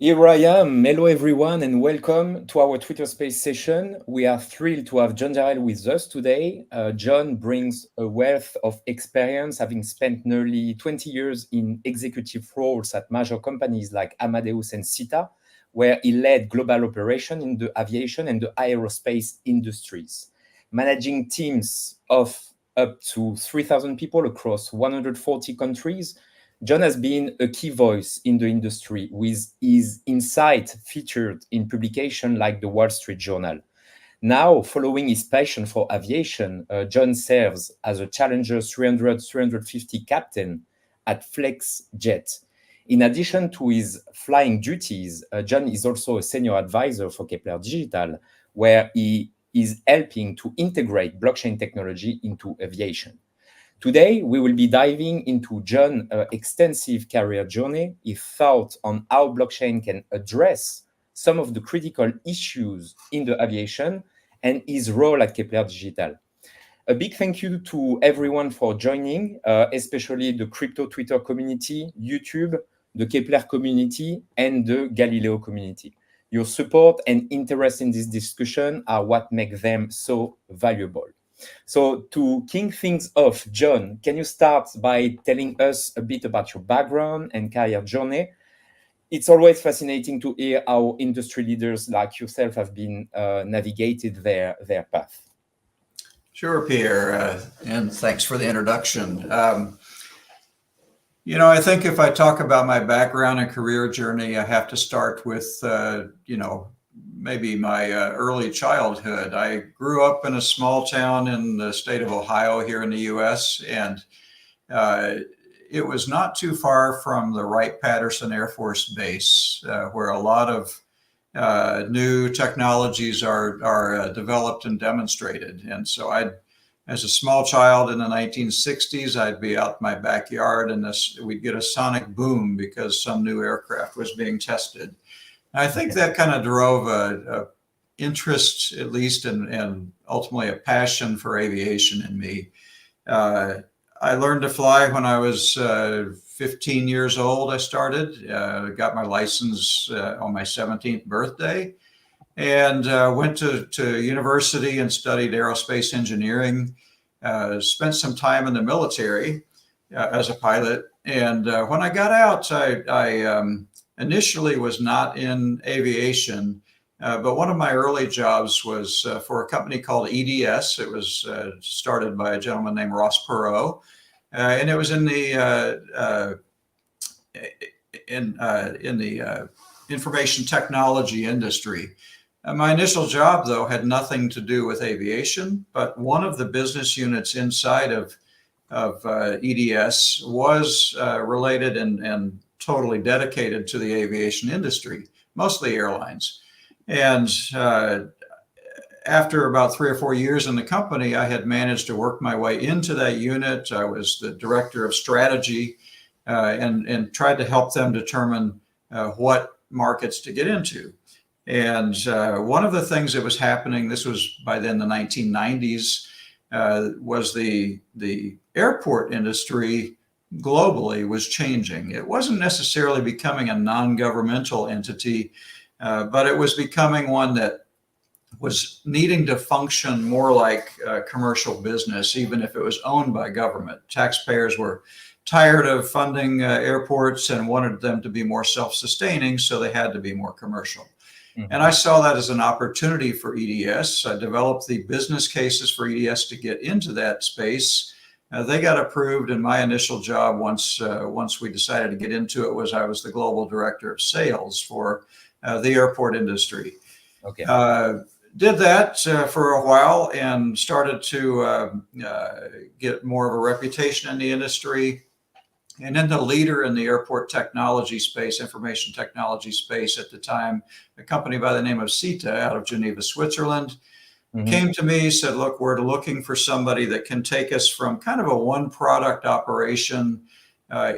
Here I am. Hello, everyone, and welcome to our Twitter Space session. We are thrilled to have John Jarrell with us today. John brings a wealth of experience, having spent nearly 20 years in executive roles at major companies like Amadeus and SITA, where he led global operation in the aviation and the aerospace industries, managing teams of up to 3,000 people across 140 countries. John has been a key voice in the industry with his insight featured in publications like the Wall Street Journal. Now, following his passion for aviation, John serves as a Challenger 300-350 captain at FlexJet. In addition to his flying duties, John is also a senior advisor for Kepler Digital, where he is helping to integrate blockchain technology into aviation. Today, we will be diving into John's extensive career journey, his thoughts on how blockchain can address some of the critical issues in the aviation, and his role at Kepler Digital. A big thank you to everyone for joining, especially the crypto Twitter community, YouTube, the Kepler community, and the Galileo community. Your support and interest in this discussion are what make them so valuable. So to kick things off, John, can you start by telling us a bit about your background and career journey? It's always fascinating to hear how industry leaders like yourself have been navigated their path. Sure, Pierre, and thanks for the introduction. I think if I talk about my background and career journey, I have to start with, maybe my early childhood. I grew up in a small town in the state of Ohio here in the U.S., and it was not too far from the Wright-Patterson Air Force Base, where a lot of new technologies are developed and demonstrated. And so as a small child in the 1960s, I'd be out in my backyard and we'd get a sonic boom because some new aircraft was being tested. I think that kind of drove a interest, at least, and ultimately a passion for aviation in me. I learned to fly when I was 15 years old. I started, got my license on my 17th birthday, and went to university and studied aerospace engineering. Spent some time in the military as a pilot. And when I got out, I initially was not in aviation, but one of my early jobs was for a company called EDS. It was started by a gentleman named Ross Perot, and it was in the information technology industry. My initial job, though, had nothing to do with aviation, but one of the business units inside of EDS was related and totally dedicated to the aviation industry, mostly airlines. And after about 3 or 4 years in the company, I had managed to work my way into that unit. I was the director of strategy and tried to help them determine what markets to get into. And one of the things that was happening, this was by then the 1990s, was the airport industry globally was changing. It wasn't necessarily becoming a non-governmental entity, but it was becoming one that was needing to function more like commercial business, even if it was owned by government. Taxpayers were tired of funding airports and wanted them to be more self-sustaining, so they had to be more commercial. Mm-hmm. And I saw that as an opportunity for EDS. I developed the business cases for EDS to get into that space. They got approved, and my initial job once we decided to get into it was I was the global director of sales for the airport industry. Okay. Did that for a while and started to get more of a reputation in the industry. And then the leader in the airport technology space, information technology space at the time, a company by the name of SITA out of Geneva, Switzerland, came to me, said, look, we're looking for somebody that can take us from kind of a one product operation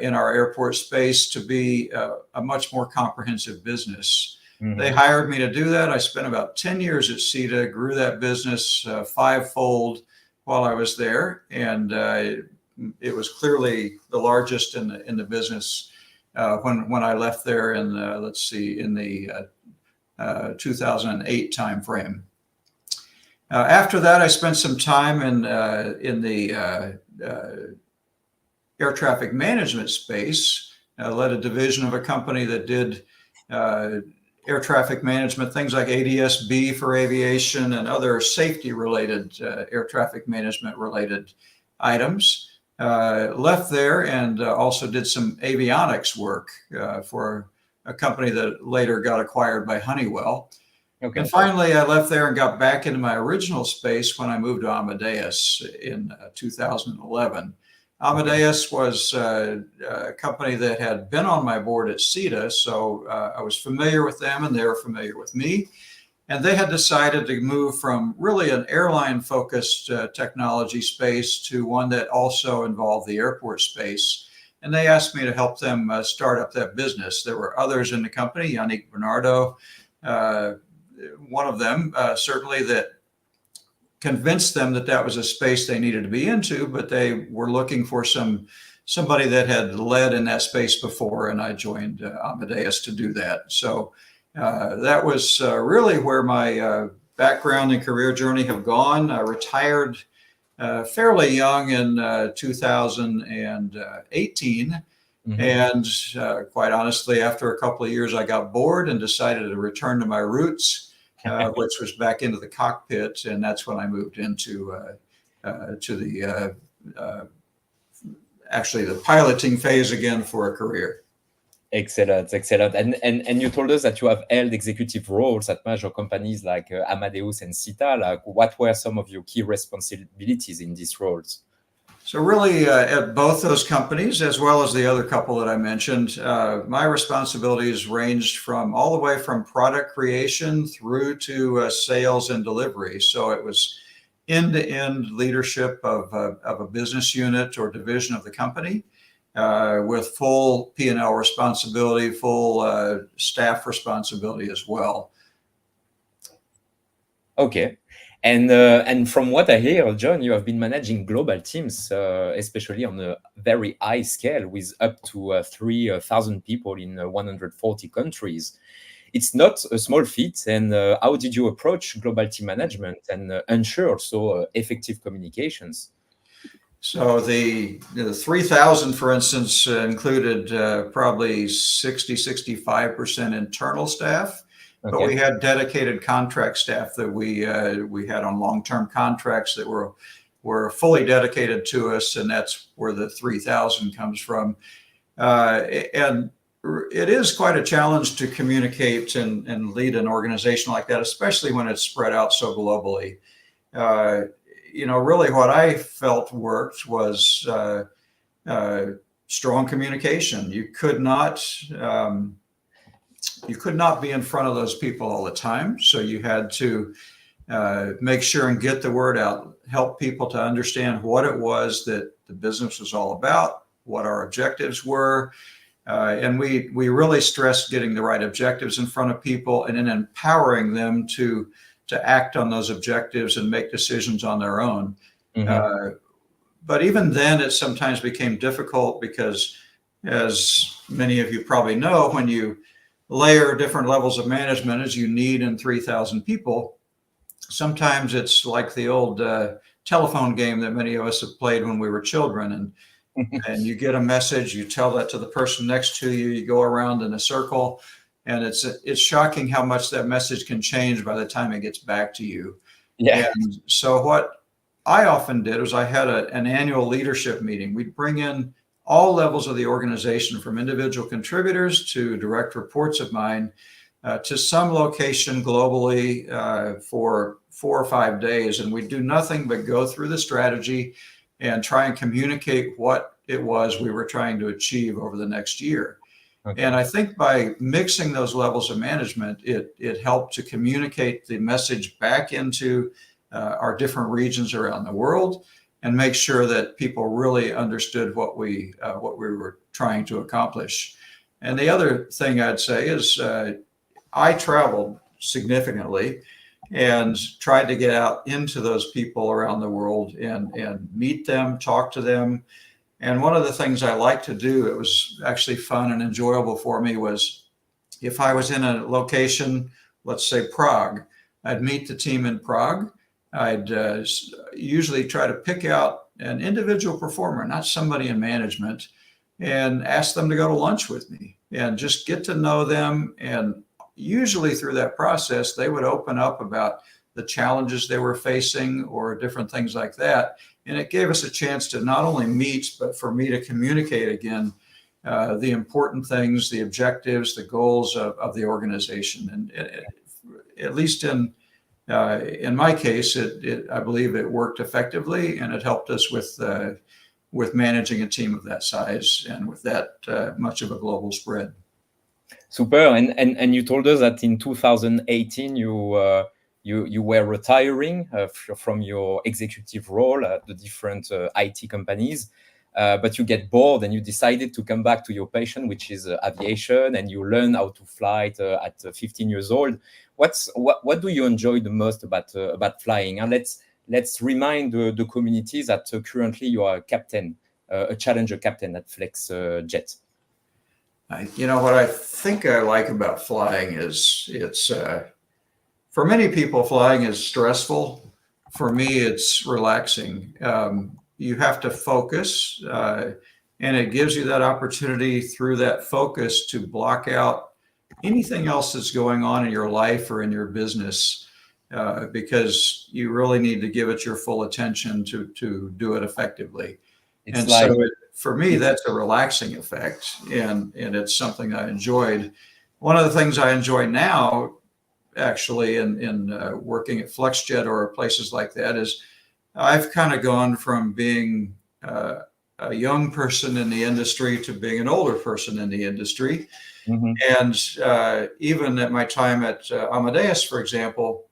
in our airport space to be a much more comprehensive business. Mm-hmm. They hired me to do that. I spent about 10 years at SITA, grew that business fivefold while I was there. And it was clearly the largest in the business when I left there in in the 2008 timeframe. After that, I spent some time in the air traffic management space. I led a division of a company that did air traffic management, things like ADS-B for aviation and other safety-related air traffic management-related items. Left there and also did some avionics work for a company that later got acquired by Honeywell. Okay. And finally, I left there and got back into my original space when I moved to Amadeus in 2011. Amadeus was a company that had been on my board at SITA, so I was familiar with them and they were familiar with me. And they had decided to move from really an airline-focused technology space to one that also involved the airport space. And they asked me to help them start up that business. There were others in the company, Pabeun Ardeau, one of them, certainly, that convinced them that that was a space they needed to be into, but they were looking for somebody that had led in that space before, and I joined Amadeus to do that. So that was really where my background and career journey have gone. I retired fairly young in 2018. Mm-hmm. And quite honestly, after a couple of years, I got bored and decided to return to my roots, which was back into the cockpit. And that's when I moved into actually the piloting phase again for a career. Excellent, excellent. And you told us that you have held executive roles at major companies like Amadeus and SITA. Like, what were some of your key responsibilities in these roles? So really, at both those companies, as well as the other couple that I mentioned, my responsibilities ranged from all the way from product creation through to sales and delivery. So it was end-to-end leadership of a business unit or division of the company, with full P&L responsibility, full staff responsibility as well. Okay. And from what I hear, John, you have been managing global teams, especially on a very high scale with up to 3,000 people in 140 countries. It's not a small feat. And how did you approach global team management and ensure also effective communications? So the 3,000, for instance, included probably 65% internal staff. Okay. But we had dedicated contract staff that we had on long-term contracts that were fully dedicated to us, and that's where the 3,000 comes from. And it is quite a challenge to communicate and lead an organization like that, especially when it's spread out so globally. Really what I felt worked was strong communication. You could not be in front of those people all the time. So you had to make sure and get the word out, help people to understand what it was that the business was all about, what our objectives were. And we really stressed getting the right objectives in front of people and then empowering them to act on those objectives and make decisions on their own. Mm-hmm. But even then, it sometimes became difficult because, as many of you probably know, when you layer different levels of management as you need in 3,000 people, sometimes it's like the old telephone game that many of us have played when we were children. And you get a message, you tell that to the person next to you, you go around in a circle, and it's shocking how much that message can change by the time it gets back to you. Yeah. And so what I often did was I had an annual leadership meeting. We'd bring in all levels of the organization, from individual contributors to direct reports of mine, to some location globally for 4 or 5 days. And we do nothing but go through the strategy and try and communicate what it was we were trying to achieve over the next year. Okay. And I think by mixing those levels of management, it helped to communicate the message back into our different regions around the world, and make sure that people really understood what we were trying to accomplish. And the other thing I'd say is I traveled significantly and tried to get out into those people around the world and meet them, talk to them, And one of the things I like to do, it was actually fun and enjoyable for me, was if I was in a location, let's say Prague, I'd meet the team in Prague. I'd usually try to pick out an individual performer, not somebody in management, and ask them to go to lunch with me and just get to know them. And usually through that process, they would open up about the challenges they were facing or different things like that. And it gave us a chance to not only meet, but for me to communicate again the important things, the objectives, the goals of the organization. And at least in my case, I believe it worked effectively, and it helped us with managing a team of that size and with that much of a global spread. Super. And you told us that in 2018 you were retiring from your executive role at the different IT companies, but you get bored and you decided to come back to your passion, which is aviation, and you learn how to fly at 15 years old. What do you enjoy the most about flying? And let's remind the community that currently you are a captain, a Challenger captain at Flex Jet. What I think I like about flying is it's for many people, flying is stressful. For me, it's relaxing. You have to focus, and it gives you that opportunity through that focus to block out anything else that's going on in your life or in your business, because you really need to give it your full attention to do it effectively. For me, that's a relaxing effect, and it's something I enjoyed. One of the things I enjoy now, actually, in working at FlexJet or places like that, is I've kind of gone from being a young person in the industry to being an older person in the industry. Mm-hmm. And even at my time at Amadeus, for example,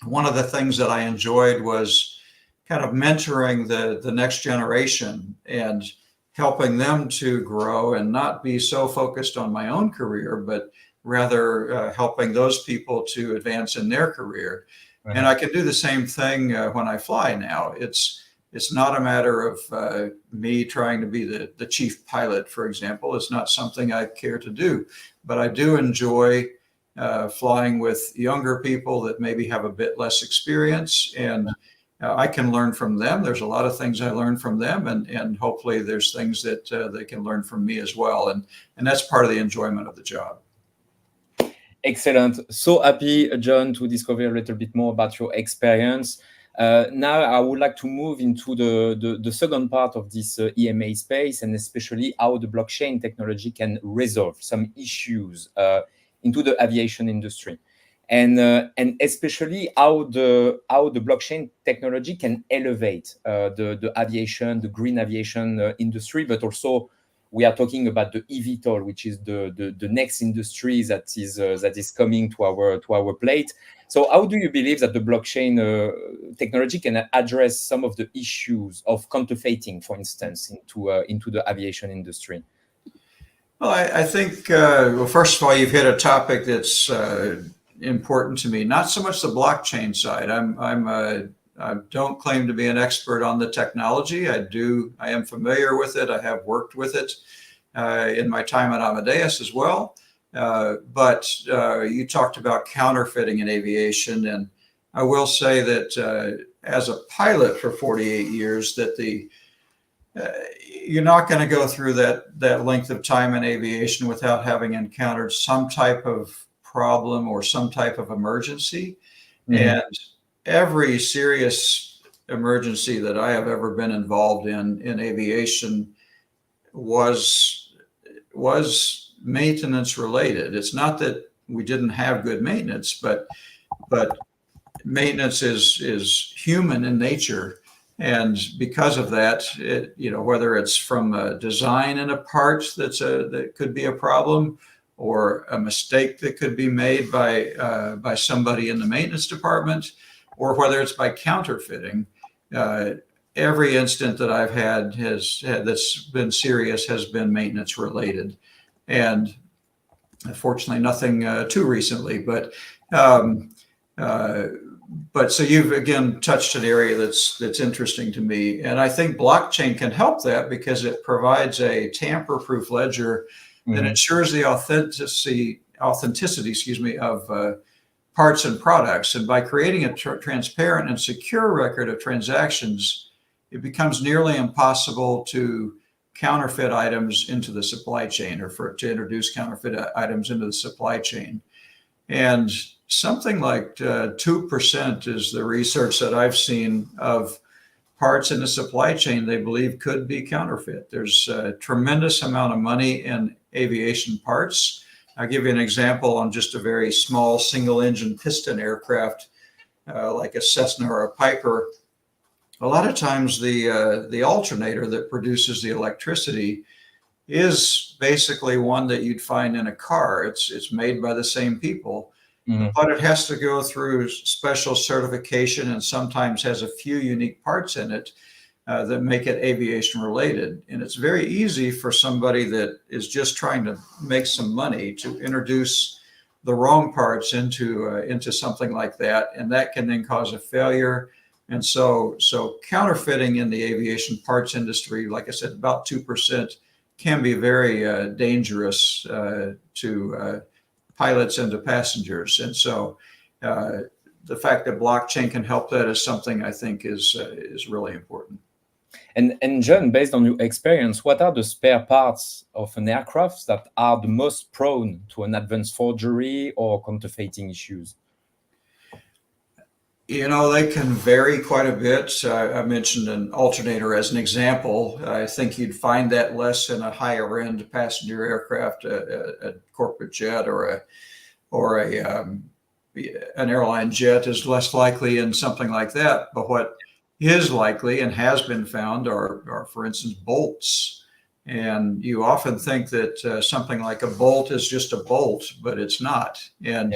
one of the things that I enjoyed was kind of mentoring the next generation and helping them to grow and not be so focused on my own career, but rather helping those people to advance in their career. Right. And I can do the same thing when I fly now. It's not a matter of me trying to be the chief pilot, for example. It's not something I care to do, but I do enjoy flying with younger people that maybe have a bit less experience, and I can learn from them. There's a lot of things I learn from them, and hopefully there's things that they can learn from me as well. And that's part of the enjoyment of the job. Excellent. So happy, John, to discover a little bit more about your experience. Now I would like to move into the second part of this EMA space, and especially how the blockchain technology can resolve some issues into the aviation industry. And especially how the blockchain technology can elevate the aviation, the green aviation industry, but also we are talking about the eVTOL, which is the next industry that is coming to our plate. So, how do you believe that the blockchain technology can address some of the issues of counterfeiting, for instance, into the aviation industry? Well, I think first of all, you've hit a topic that's important to me. Not so much the blockchain side. I don't claim to be an expert on the technology. I am familiar with it. I have worked with it in my time at Amadeus as well. But you talked about counterfeiting in aviation, and I will say that as a pilot for 48 years, that you're not going to go through that length of time in aviation without having encountered some type of problem or some type of emergency. Mm-hmm. And every serious emergency that I have ever been involved in aviation was maintenance related. It's not that we didn't have good maintenance, but maintenance is human in nature. And because of that, whether it's from a design in a part that could be a problem, or a mistake that could be made by somebody in the maintenance department, or whether it's by counterfeiting, every incident that I've had that's been serious has been maintenance related. And unfortunately, nothing too recently, but but so you've again touched an area that's interesting to me, and I think blockchain can help that because it provides a tamper-proof ledger that ensures the authenticity, excuse me, of parts and products. And by creating a transparent and secure record of transactions, it becomes nearly impossible to counterfeit items into the supply chain, or to introduce counterfeit items into the supply chain. And something like 2% is the research that I've seen of parts in the supply chain they believe could be counterfeit. There's a tremendous amount of money in aviation parts. I'll give you an example on just a very small single engine piston aircraft, like a Cessna or a Piper. A lot of times the alternator that produces the electricity is basically one that you'd find in a car. It's made by the same people, but it has to go through special certification and sometimes has a few unique parts in it that make it aviation related. And it's very easy for somebody that is just trying to make some money to introduce the wrong parts into something like that, and that can then cause a failure. And so counterfeiting in the aviation parts industry, like I said, about 2%, can be very dangerous to pilots and to passengers. And so the fact that blockchain can help that is something I think is really important. And John, based on your experience, what are the spare parts of an aircraft that are the most prone to an advanced forgery or counterfeiting issues? You know, they can vary quite a bit. I mentioned an alternator as an example. I think you'd find that less in a higher end passenger aircraft, a corporate jet, or an airline jet is less likely in something like that. But what is likely and has been found are for instance, bolts. And you often think that something like a bolt is just a bolt, but it's not. And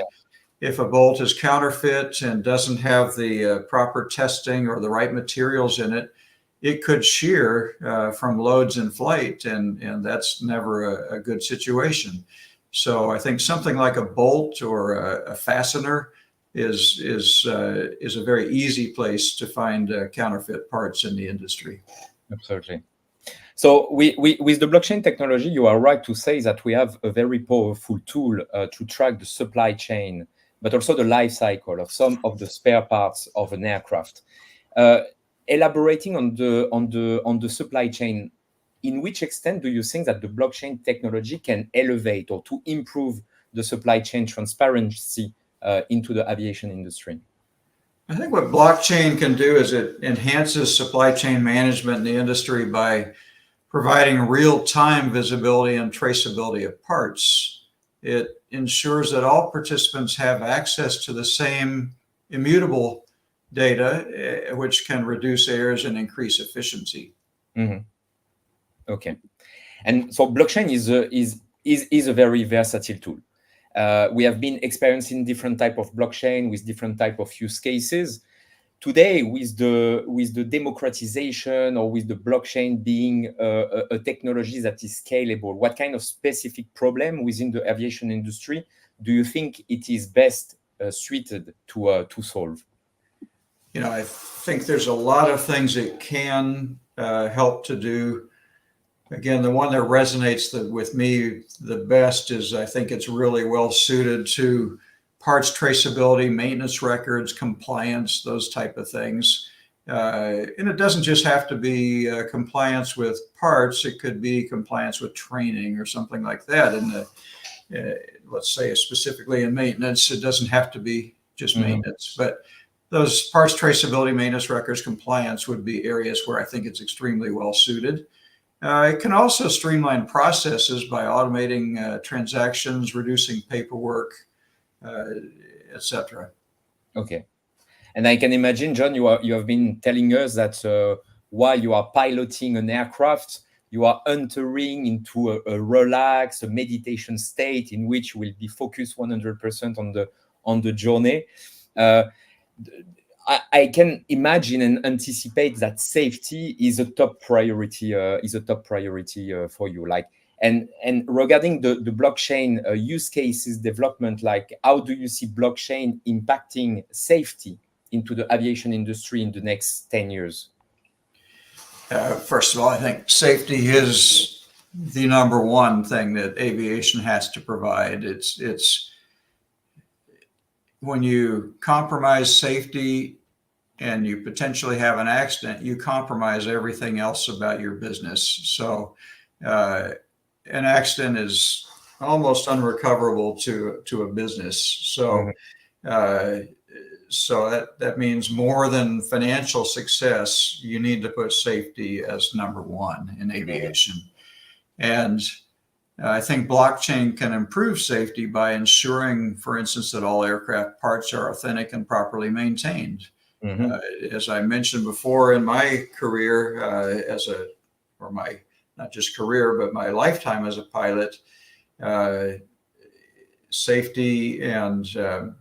if a bolt is counterfeit and doesn't have the proper testing or the right materials in it, it could shear from loads in flight, and that's never a good situation. So I think something like a bolt or a fastener is a very easy place to find counterfeit parts in the industry. Absolutely. So with the blockchain technology, you are right to say that we have a very powerful tool to track the supply chain, but also the life cycle of some of the spare parts of an aircraft. Elaborating on the supply chain, in which extent do you think that the blockchain technology can elevate or to improve the supply chain transparency into the aviation industry? I think what blockchain can do is it enhances supply chain management in the industry by providing real-time visibility and traceability of parts. It ensures that all participants have access to the same immutable data, which can reduce errors and increase efficiency. Okay, and so blockchain is a very versatile tool. We have been experiencing different type of blockchain with different type of use cases. Today, with the democratization or with the blockchain being a technology that is scalable, what kind of specific problem within the aviation industry do you think it is best suited to solve? You know, I think there's a lot of things it can help to do. Again, the one that resonates with me the best is I think it's really well suited to parts traceability, maintenance records, compliance, those type of things. And it doesn't just have to be compliance with parts. It could be compliance with training or something like that. And let's say specifically in maintenance, it doesn't have to be just maintenance, but those parts traceability, maintenance records, compliance would be areas where I think it's extremely well suited. It can also streamline processes by automating transactions, reducing paperwork, etc. Okay, and I can imagine, John, you have been telling us that while you are piloting an aircraft, you are entering into a relaxed, a meditation state in which you will be focused 100% on the journey. I can imagine and anticipate that safety is a top priority. For you. Like, and regarding the blockchain use cases development, like how do you see blockchain impacting safety into the aviation industry in the next 10 years? First of all, I think safety is the number one thing that aviation has to provide. It's when you compromise safety and you potentially have an accident, you compromise everything else about your business. So an accident is almost unrecoverable to a business. So so that means more than financial success, you need to put safety as number one in aviation. And I think blockchain can improve safety by ensuring, for instance, that all aircraft parts are authentic and properly maintained. As I mentioned before, in my career not just career, but my lifetime as a pilot, safety and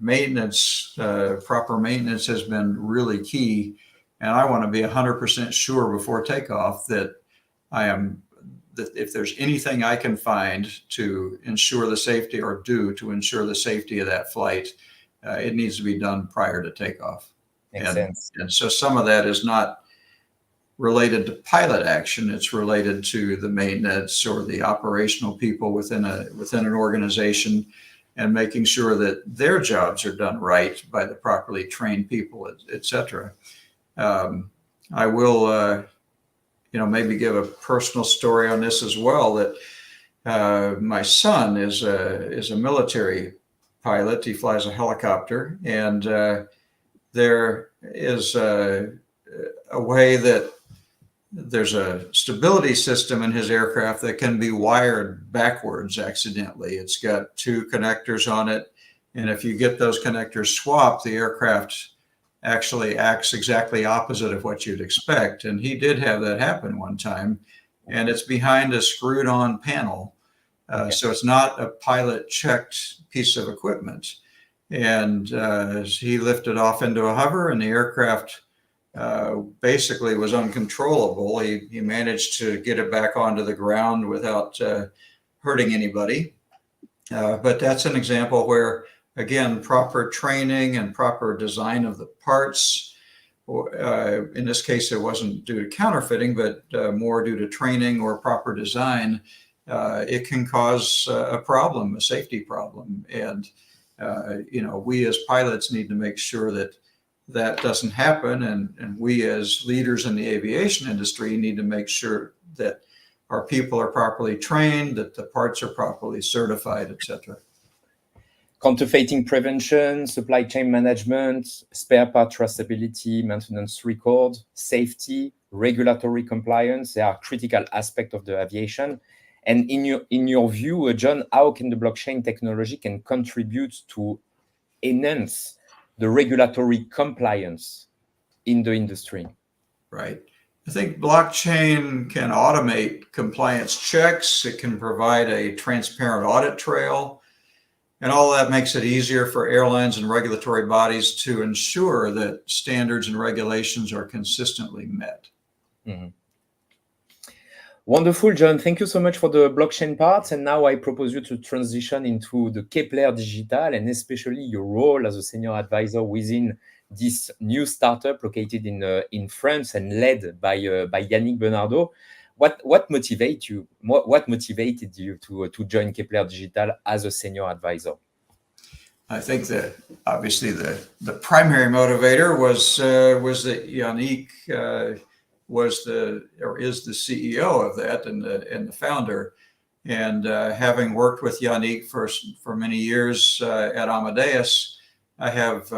maintenance, proper maintenance has been really key. And I want to be 100% sure before takeoff that if there's anything I can find to ensure the safety or do to ensure the safety of that flight, it needs to be done prior to takeoff. Makes sense. And so some of that is not related to pilot action. It's related to the maintenance or the operational people within an organization, and making sure that their jobs are done right by the properly trained people, et cetera. I will, maybe give a personal story on this as well. That my son is a military pilot. He flies a helicopter, and there is a way that there's a stability system in his aircraft that can be wired backwards accidentally. It's got two connectors on it, and if you get those connectors swapped, the aircraft actually acts exactly opposite of what you'd expect. And he did have that happen one time, and it's behind a screwed on panel. So it's not a pilot checked piece of equipment. And he lifted off into a hover, and the aircraft basically was uncontrollable. He managed to get it back onto the ground without hurting anybody. But that's an example where, again, proper training and proper design of the parts, in this case, it wasn't due to counterfeiting, but more due to training or proper design, it can cause a problem, a safety problem. And, we as pilots need to make sure that that doesn't happen. And we as leaders in the aviation industry need to make sure that our people are properly trained, that the parts are properly certified, et cetera. Counterfeiting prevention, supply chain management, spare part traceability, maintenance record, safety, regulatory compliance, they are critical aspects of the aviation. And in your view, John, how can the blockchain technology can contribute to enhance the regulatory compliance in the industry? Right. I think blockchain can automate compliance checks. It can provide a transparent audit trail. And all that makes it easier for airlines and regulatory bodies to ensure that standards and regulations are consistently met. Wonderful, John. Thank you so much for the blockchain part. And now I propose you to transition into the Kepler Digital, and especially your role as a senior advisor within this new startup located in France and led by Pabeun Ardeau. What motivated you? What motivated you to join Kepler Digital as a senior advisor? I think that obviously the primary motivator was that Yannick is the CEO of that and the founder. And having worked with Yannick for many years at Amadeus, I have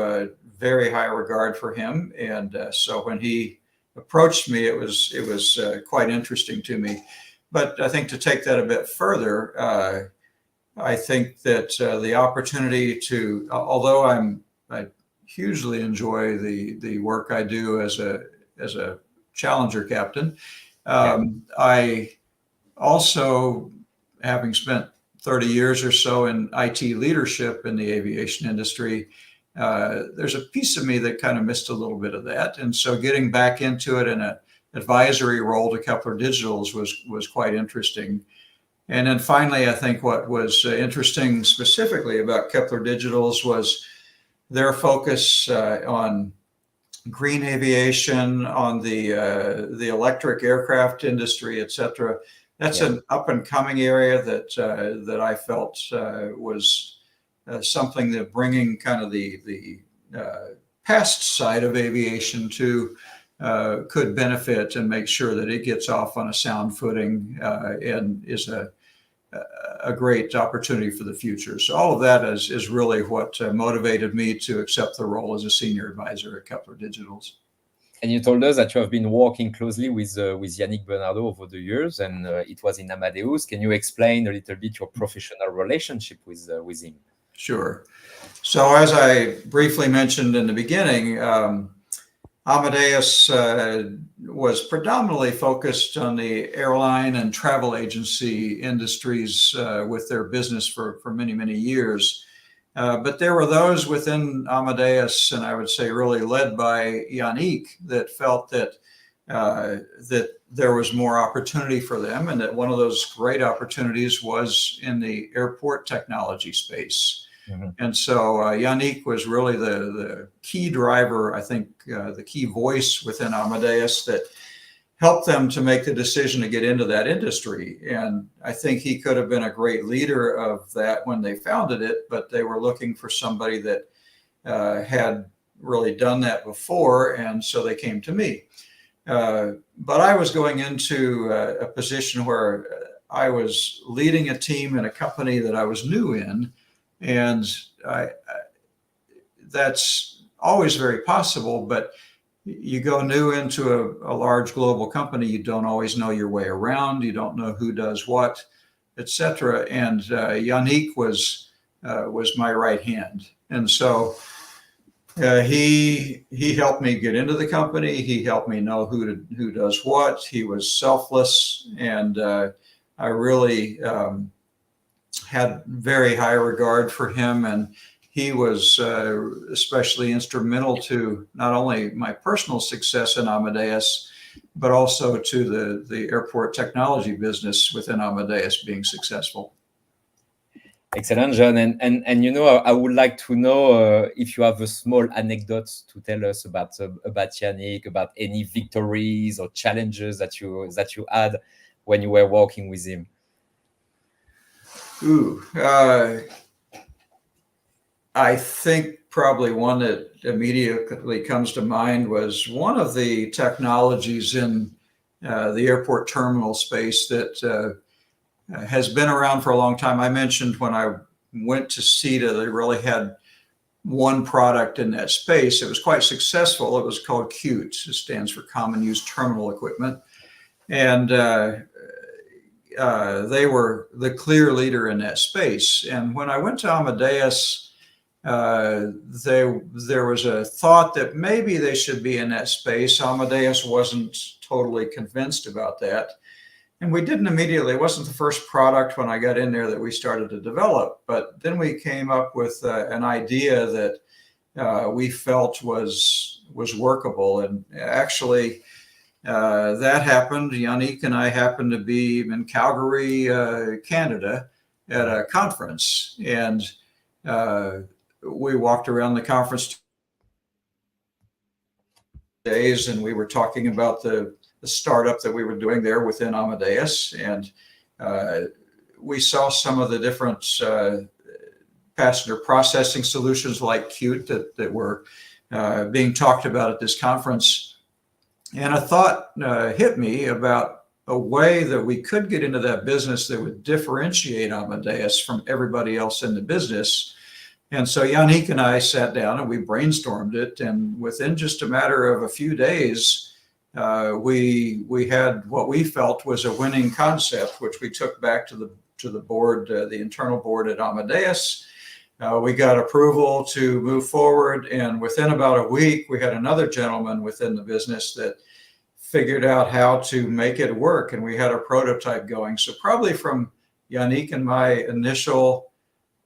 very high regard for him. And so when he approached me, it was quite interesting to me. But I think to take that a bit further, I think that the opportunity to, although I hugely enjoy the work I do as a Challenger captain, I also, having spent 30 years or so in IT leadership in the aviation industry, there's a piece of me that kind of missed a little bit of that. And so getting back into it in an advisory role to Kepler Digitals was quite interesting. And then finally, I think what was interesting specifically about Kepler Digitals was their focus on green aviation, on the electric aircraft industry, et cetera. That's an up and coming area that I felt was something that bringing kind of the past side of aviation to could benefit and make sure that it gets off on a sound footing and is a great opportunity for the future. So all of that is really what motivated me to accept the role as a senior advisor at Kepler Digitals. And you told us that you have been working closely with Yannick Bernardo over the years, and it was in Amadeus. Can you explain a little bit your professional relationship with him? Sure. So as I briefly mentioned in the beginning, Amadeus was predominantly focused on the airline and travel agency industries with their business for many, many years. But there were those within Amadeus, and I would say really led by Yannick, that felt that that there was more opportunity for them, and that one of those great opportunities was in the airport technology space. Mm-hmm. And so Yannick was really the key driver, I think, the key voice within Amadeus that helped them to make the decision to get into that industry. And I think he could have been a great leader of that when they founded it, but they were looking for somebody that had really done that before, and so they came to me. But I was going into a position where I was leading a team in a company that I was new in, and that's always very possible, but you go new into a large global company, you don't always know your way around, you don't know who does what, etc. And Yannick was my right hand, and so he helped me get into the company. He helped me know who does what. He was selfless, and I really had very high regard for him, and he was especially instrumental to not only my personal success in Amadeus, but also to the airport technology business within Amadeus being successful. Excellent, John. And you know, I would like to know if you have a small anecdote to tell us about Yannick, about any victories or challenges that you had when you were working with him. I think probably one that immediately comes to mind was one of the technologies in the airport terminal space that has been around for a long time. I mentioned when I went to SITA, they really had one product in that space. It was quite successful. It was called CUTE. It stands for Common Use Terminal Equipment. And they were the clear leader in that space. And when I went to Amadeus, there was a thought that maybe they should be in that space. Amadeus wasn't totally convinced about that. And we didn't immediately, it wasn't the first product when I got in there that we started to develop, but then we came up with an idea that we felt was workable. And actually, that happened. Yannick and I happened to be in Calgary, Canada at a conference, and we walked around the conference days, and we were talking about the startup that we were doing there within Amadeus, and we saw some of the different passenger processing solutions like CUTE that were being talked about at this conference. And a thought hit me about a way that we could get into that business that would differentiate Amadeus from everybody else in the business. And so Yannick and I sat down and we brainstormed it, and within just a matter of a few days, we had what we felt was a winning concept, which we took back to the board, the internal board at Amadeus. We got approval to move forward, and within about a week, we had another gentleman within the business that figured out how to make it work, and we had a prototype going. So probably from Yannick and my initial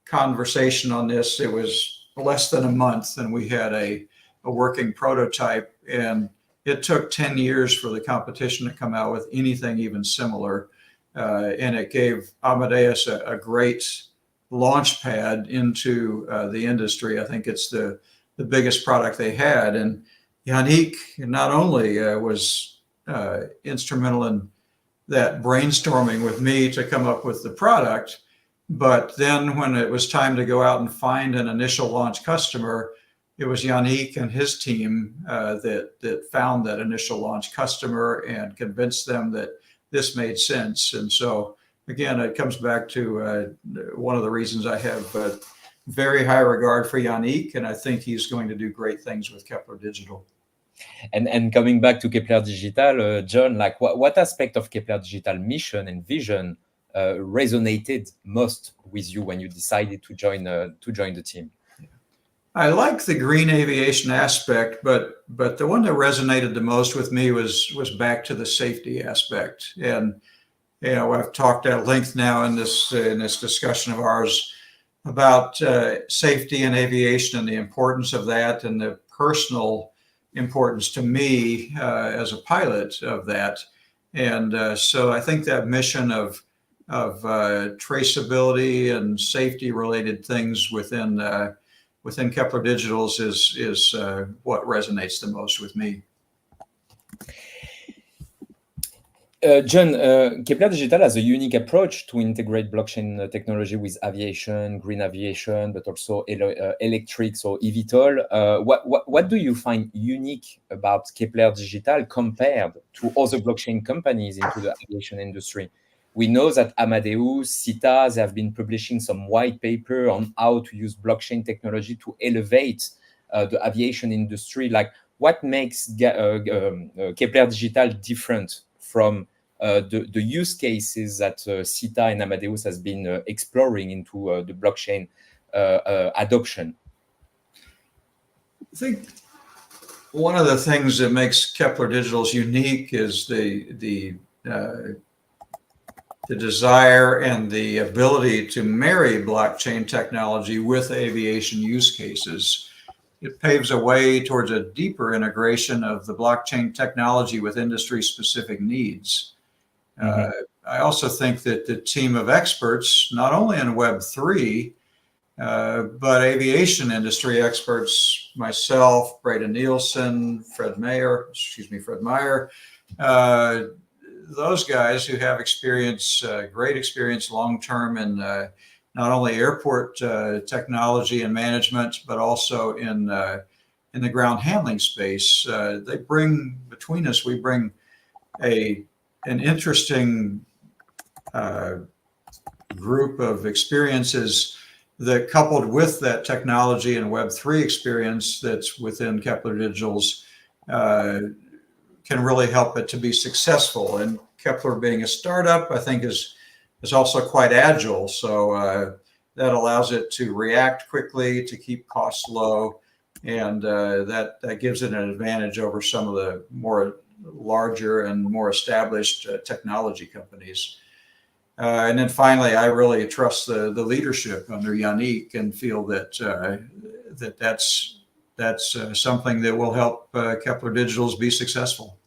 conversation on this, it was less than a month, and we had a working prototype, and it took 10 years for the competition to come out with anything even similar. And it gave Amadeus a great launch pad into the industry. I think it's the biggest product they had. And Yannick not only was instrumental in that brainstorming with me to come up with the product, but then when it was time to go out and find an initial launch customer, it was Yannick and his team that found that initial launch customer and convinced them that this made sense. And so, again, it comes back to one of the reasons I have very high regard for Yannick, and I think he's going to do great things with Kepler Digital. And coming back to Kepler Digital, John, like what aspect of Kepler Digital mission and vision resonated most with you when you decided to join the team? I like the green aviation aspect, but the one that resonated the most with me was back to the safety aspect. And I've talked at length now in this discussion of ours about safety in aviation and the importance of that, and the personal importance to me as a pilot of that. And so I think that mission of traceability and safety related things within Kepler Digitals is what resonates the most with me. John, Kepler Digital has a unique approach to integrate blockchain technology with aviation, green aviation, but also electrics or eVTOL. What do you find unique about Kepler Digital compared to other blockchain companies into the aviation industry? We know that Amadeus, SITA, they have been publishing some white paper on how to use blockchain technology to elevate the aviation industry. Like, what makes Kepler Digital different from the use cases that SITA and Amadeus has been exploring into the blockchain adoption? I think one of the things that makes Kepler Digitals unique is the desire and the ability to marry blockchain technology with aviation use cases. It paves a way towards a deeper integration of the blockchain technology with industry-specific needs. Mm-hmm. I also think that the team of experts, not only in Web3, but aviation industry experts, myself, Braden Nielsen, Fred Meyer, those guys who have experience, great experience long-term in not only airport technology and management, but also in the ground handling space. They bring, between us, we bring an interesting group of experiences that, coupled with that technology and Web3 experience that's within Kepler Digitals, can really help it to be successful. And Kepler, being a startup, I think is also quite agile. So that allows it to react quickly, to keep costs low, and that gives it an advantage over some of the more larger and more established technology companies. And then finally, I really trust the leadership under Yannick and feel that that's something that will help Kepler Digitals be successful.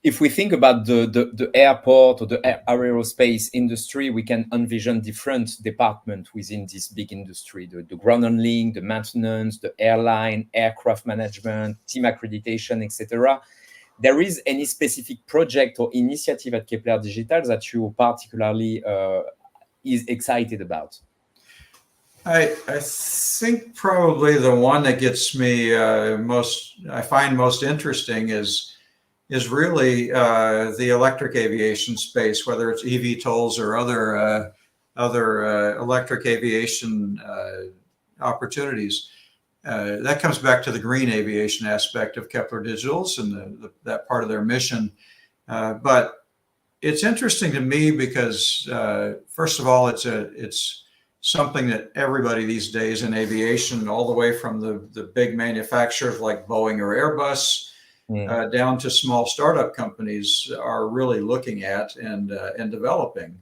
If we think about the airport or the aerospace industry, we can envision different departments within this big industry: the ground handling, the maintenance, the airline, aircraft management, team accreditation, etc. There is any specific project or initiative at Kepler Digital that you particularly is excited about? I think probably the one that gets me I find most interesting is really the electric aviation space, whether it's eVTOLs or other electric aviation opportunities. That comes back to the green aviation aspect of Kepler Digitals and that part of their mission. But it's interesting to me because, first of all, it's something that everybody these days in aviation, all the way from the big manufacturers like Boeing or Airbus, down to small startup companies, are really looking at and developing.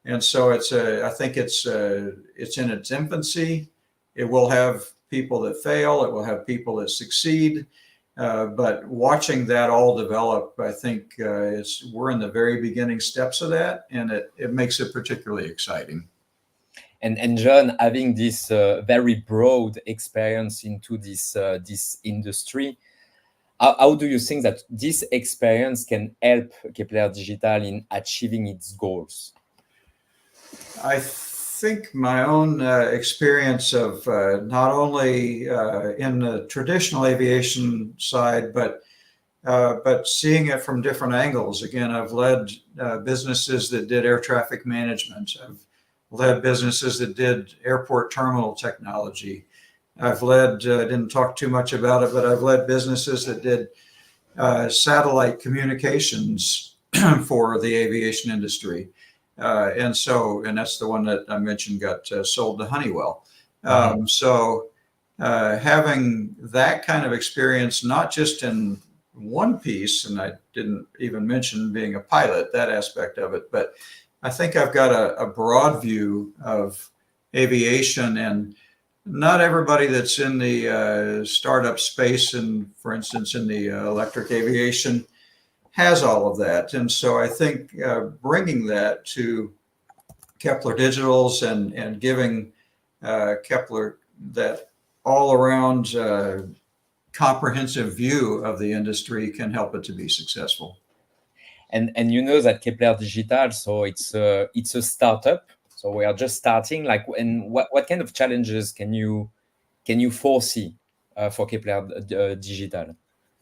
And so I think it's in its infancy. It will have people that fail. It will have people that succeed. But watching that all develop, I think we're in the very beginning steps of that, and it makes it particularly exciting. And John, having this very broad experience into this industry, how do you think that this experience can help Kepler Digital in achieving its goals? I think my own experience of not only in the traditional aviation side, but seeing it from different angles. Again, I've led businesses that did air traffic management. I've led businesses that did airport terminal technology. I've led, didn't talk too much about it, but I've led businesses that did satellite communications for the aviation industry. And that's the one that I mentioned got sold to Honeywell. So having that kind of experience, not just in one piece, and I didn't even mention being a pilot, that aspect of it, but I think I've got a broad view of aviation, and not everybody that's in the startup space and, for instance, in the electric aviation has all of that. And so I think bringing that to Kepler Digitals and giving Kepler that all around comprehensive view of the industry can help it to be successful. And you know that Kepler Digital, so it's a startup. So we are just starting. Like, and what kind of challenges can you foresee for Kepler Digital?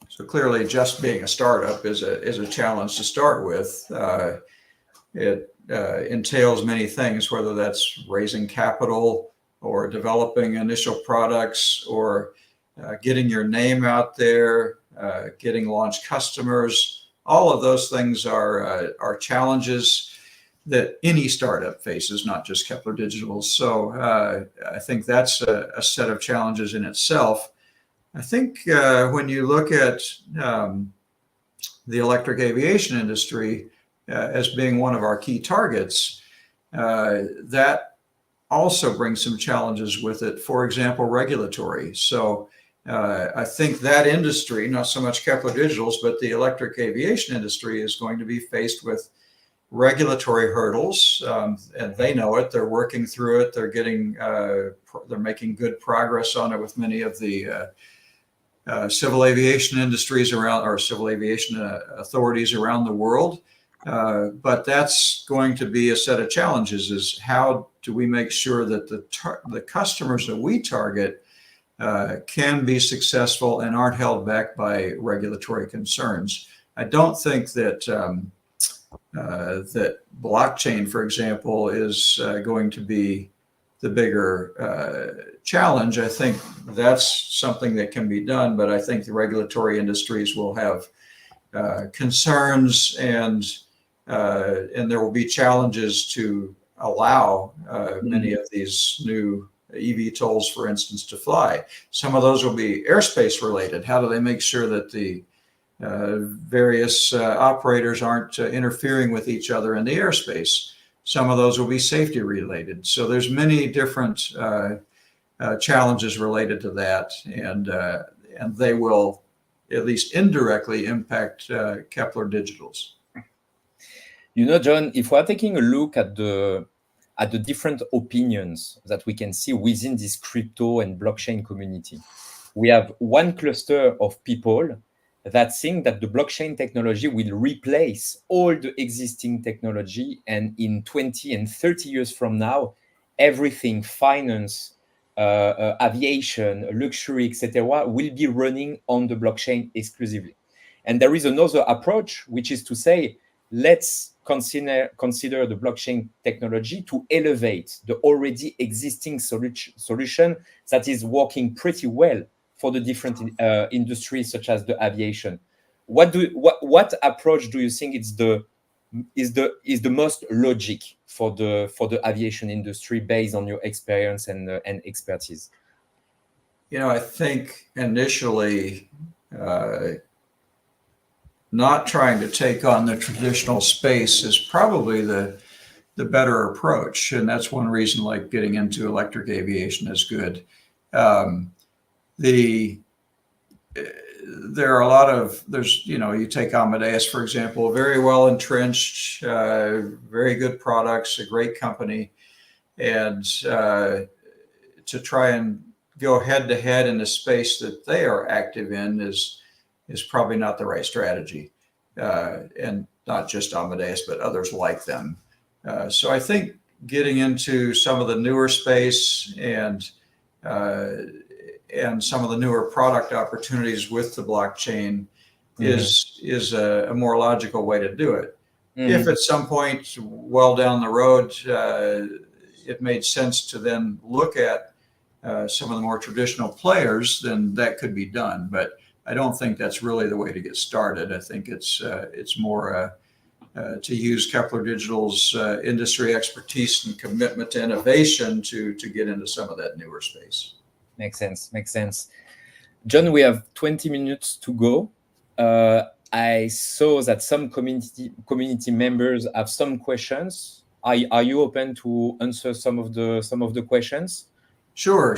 So clearly, just being a startup is a challenge to start with. It entails many things, whether that's raising capital or developing initial products or getting your name out there, getting launch customers. All of those things are challenges that any startup faces, not just Kepler Digital. So I think that's a set of challenges in itself. I think when you look at the electric aviation industry as being one of our key targets, that also brings some challenges with it. For example, regulatory. So I think that industry, not so much Kepler Digitals, but the electric aviation industry is going to be faced with regulatory hurdles, and they know it. They're working through it. They're making good progress on it with many of the civil aviation industries around, or civil aviation authorities around the world. But that's going to be a set of challenges: is how do we make sure that the customers that we target can be successful and aren't held back by regulatory concerns. I don't think that that blockchain, for example, is going to be the bigger challenge. I think that's something that can be done, but I think the regulatory industries will have concerns, and there will be challenges to allow many of these new eVTOLs, for instance, to fly. Some of those will be airspace related. How do they make sure that the various operators aren't interfering with each other in the airspace? Some of those will be safety related. So there's many different challenges related to that, and they will at least indirectly impact Kepler Digitals. You know, John, if we're taking a look at the different opinions that we can see within this crypto and blockchain community, we have one cluster of people that think that the blockchain technology will replace all the existing technology, and in 20 and 30 years from now, everything, finance, aviation, luxury, etc., will be running on the blockchain exclusively. And there is another approach, which is to say, let's consider the blockchain technology to elevate the already existing solution that is working pretty well for the different industries, such as the aviation. What approach do you think is the most logic for the aviation industry based on your experience and expertise? You know, I think initially, not trying to take on the traditional space is probably the better approach, and that's one reason like getting into electric aviation is good. There are a lot of, you take Amadeus, for example, very well entrenched, very good products, a great company. and to try and go head to head in the space that they are active in is probably not the right strategy, and not just Amadeus, but others like them. So I think getting into some of the newer space and some of the newer product opportunities with the blockchain is a more logical way to do it. If at some point, well down the road, it made sense to then look at some of the more traditional players, then that could be done. But I don't think that's really the way to get started. I think it's more to use Kepler Digital's industry expertise and commitment to innovation to get into some of that newer space. Makes sense. John, we have 20 minutes to go. I saw that some community members have some questions. Are you open to answer some of the questions? Sure.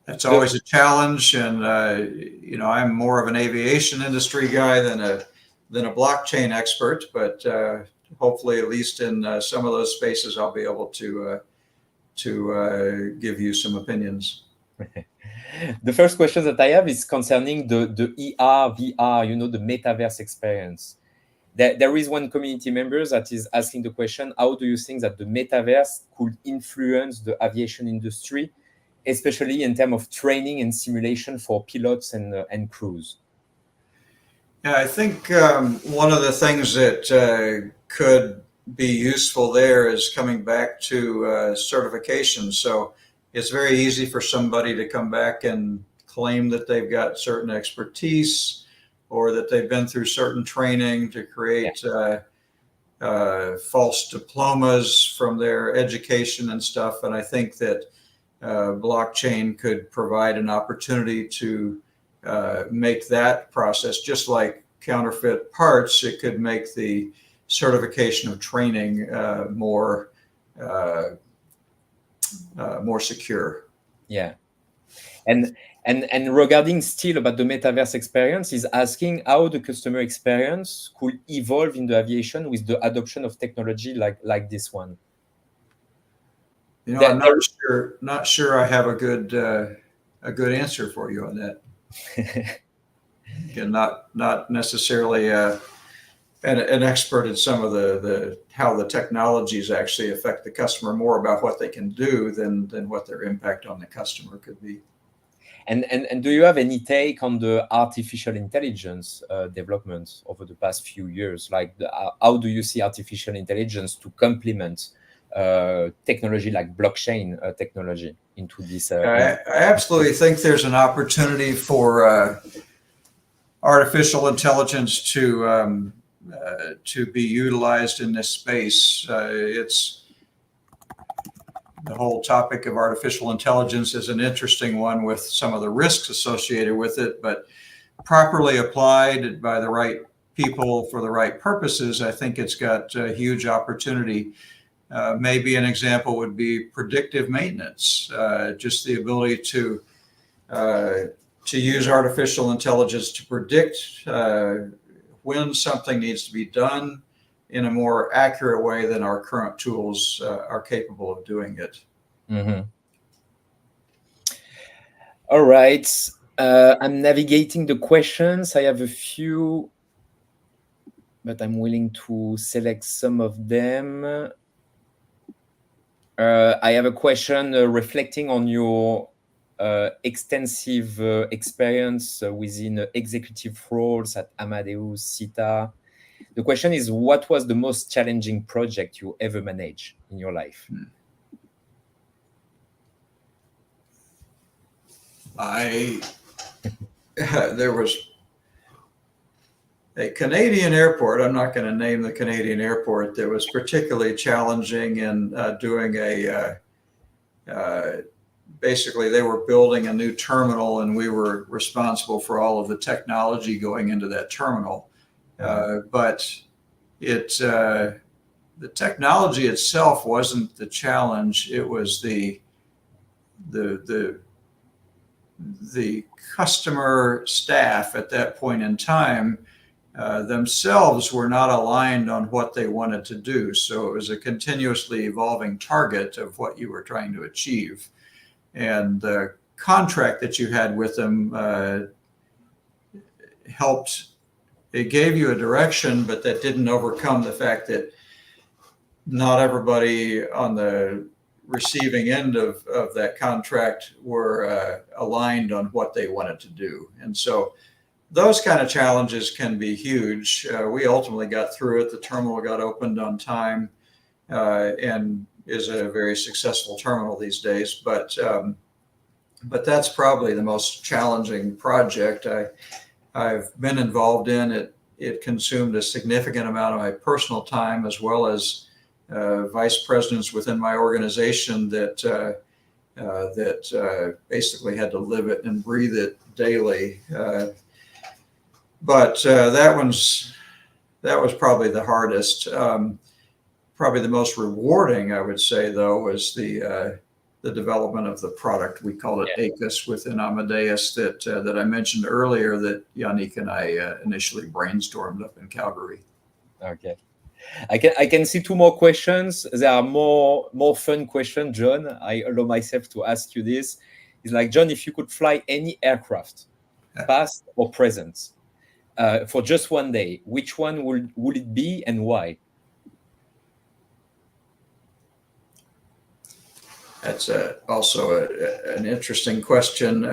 That's always a challenge, and I'm more of an aviation industry guy than a blockchain expert, but hopefully, at least in some of those spaces, I'll be able to give you some opinions. The first question that I have is concerning the ER, VR, the metaverse experience. There is one community member that is asking the question, how do you think that the metaverse could influence the aviation industry, especially in terms of training and simulation for pilots and crews? Yeah, I think one of the things that could be useful there is coming back to certification. So it's very easy for somebody to come back and claim that they've got certain expertise or that they've been through certain training to create false diplomas from their education and stuff. And I think that blockchain could provide an opportunity to make that process, just like counterfeit parts, it could make the certification of training more secure. Yeah. And regarding still about the metaverse experience, is asking how the customer experience could evolve in the aviation with the adoption of technology like this one. I'm not sure I have a good answer for you on that. Again, not necessarily an expert in some of the how the technologies actually affect the customer, more about what they can do than what their impact on the customer could be. And do you have any take on the artificial intelligence development over the past few years? Like, how do you see artificial intelligence to complement technology like blockchain technology into this? I absolutely think there's an opportunity for artificial intelligence to be utilized in this space. It's the whole topic of artificial intelligence is an interesting one with some of the risks associated with it, but properly applied by the right people for the right purposes, I think it's got a huge opportunity. Maybe an example would be predictive maintenance, just the ability to use artificial intelligence to predict when something needs to be done in a more accurate way than our current tools are capable of doing it. Mm-hmm. All right. I'm navigating the questions. I have a few, but I'm willing to select some of them. I have a question reflecting on your extensive experience within executive roles at Amadeus, SITA. The question is, what was the most challenging project you ever managed in your life? There was a Canadian airport, I'm not going to name the Canadian airport, that was particularly challenging in doing basically they were building a new terminal and we were responsible for all of the technology going into that terminal. But the technology itself wasn't the challenge. It was the customer staff at that point in time themselves were not aligned on what they wanted to do. So it was a continuously evolving target of what you were trying to achieve. And the contract that you had with them helped. It gave you a direction, but that didn't overcome the fact that not everybody on the receiving end of that contract were aligned on what they wanted to do. And so those kind of challenges can be huge. We ultimately got through it. The terminal got opened on time and is a very successful terminal these days. But that's probably the most challenging project I've been involved in. It consumed a significant amount of my personal time, as well as vice presidents within my organization that basically had to live it and breathe it daily. But that was probably the hardest. Probably the most rewarding, I would say, though, was the development of the product. We call it ACUS within Amadeus that I mentioned earlier, that Yannick and I initially brainstormed up in Calgary. Okay. I can see two more questions. There are more fun questions, John. I allow myself to ask you this. It's like, John, if you could fly any aircraft, past or present, for just one day, which one would it be and why? That's also an interesting question.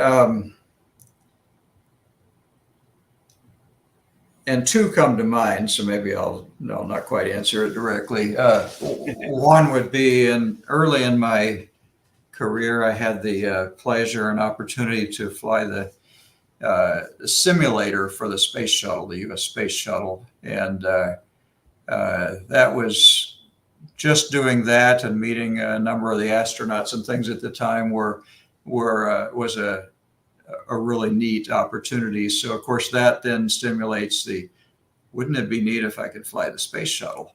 And two come to mind, so maybe I'll not quite answer it directly. One would be, early in my career, I had the pleasure and opportunity to fly the simulator for the space shuttle, the U.S. space shuttle, and that was just doing that and meeting a number of the astronauts and things at the time was a really neat opportunity. So of course that then stimulates wouldn't it be neat if I could fly the space shuttle?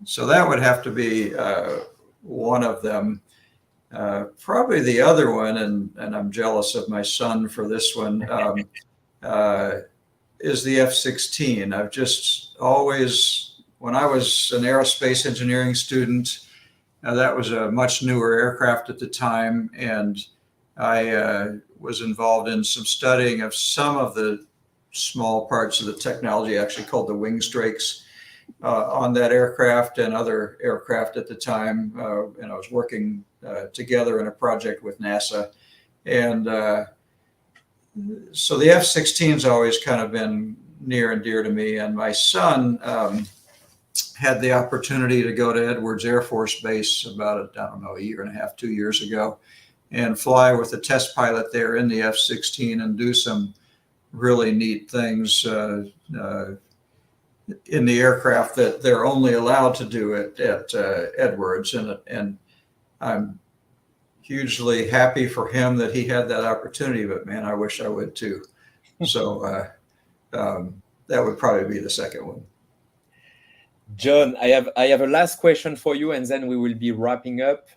So that would have to be one of them. Probably the other one, and I'm jealous of my son for this one, is the F-16. I've just always, when I was an aerospace engineering student, that was a much newer aircraft at the time, and I was involved in some studying of some of the small parts of the technology, actually called the wing strakes, on that aircraft and other aircraft at the time. And I was working together in a project with NASA. And so the F-16 has always kind of been near and dear to me. And my son had the opportunity to go to Edwards Air Force Base about, a year and a half, 2 years ago, and fly with a test pilot there in the F-16 and do some really neat things in the aircraft that they're only allowed to do at Edwards. And I'm hugely happy for him that he had that opportunity, but man, I wish I would too. So that would probably be the second one. John, I have a last question for you, and then we will be wrapping up.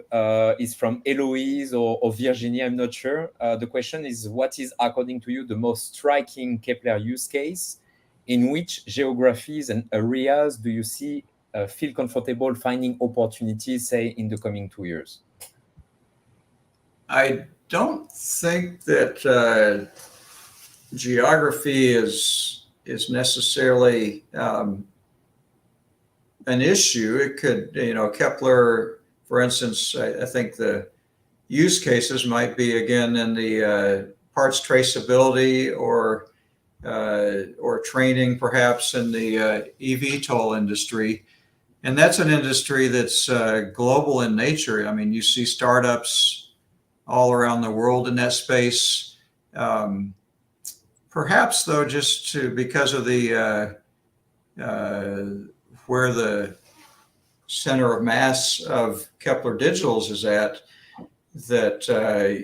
It's from Eloise or Virginia, I'm not sure. The question is, what is, according to you, the most striking Kepler use case? In which geographies and areas do you feel comfortable finding opportunities, say, in the coming 2 years? I don't think that geography is necessarily an issue. It could, Kepler, for instance, I think the use cases might be, again, in the parts traceability or training, perhaps in the eVTOL industry. And that's an industry that's global in nature. I mean, you see startups all around the world in that space. Perhaps, though, because of the where the center of mass of Kepler Digitals is at, that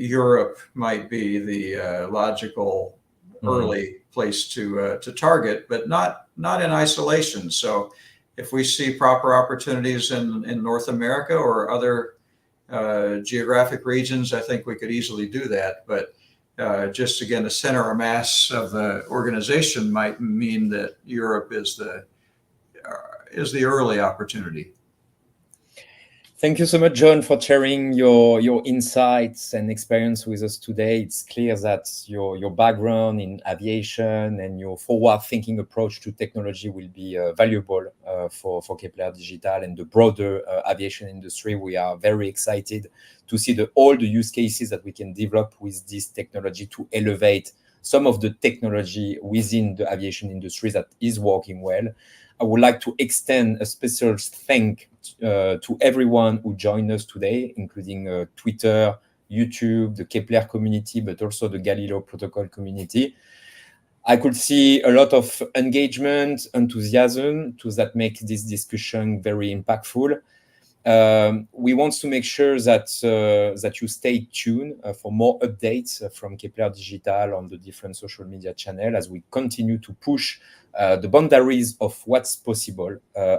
Europe might be the logical early place to target, but not in isolation. So if we see proper opportunities in North America or other geographic regions, I think we could easily do that. But just again, the center or mass of the organization might mean that Europe is the early opportunity. Thank you so much, John, for sharing your insights and experience with us today. It's clear that your background in aviation and your forward-thinking approach to technology will be valuable for Kepler Digital and the broader aviation industry. We are very excited to see all the use cases that we can develop with this technology to elevate some of the technology within the aviation industry that is working well. I would like to extend a special thank to everyone who joined us today, including Twitter, YouTube, the Kepler community, but also the Galileo protocol community. I could see a lot of engagement, enthusiasm that makes this discussion very impactful. We want to make sure that you stay tuned for more updates from Kepler Digital on the different social media channels as we continue to push the boundaries of what's possible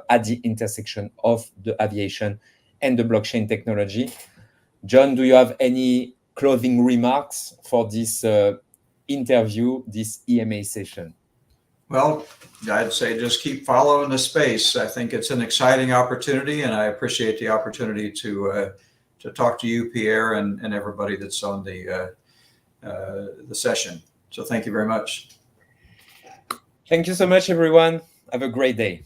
at the intersection of the aviation and the blockchain technology. John, do you have any closing remarks for this interview, this EMA session? Well, I'd say just keep following the space. I think it's an exciting opportunity, and I appreciate the opportunity to talk to you, Pierre, and everybody that's on the session. So thank you very much. Thank you so much, everyone. Have a great day.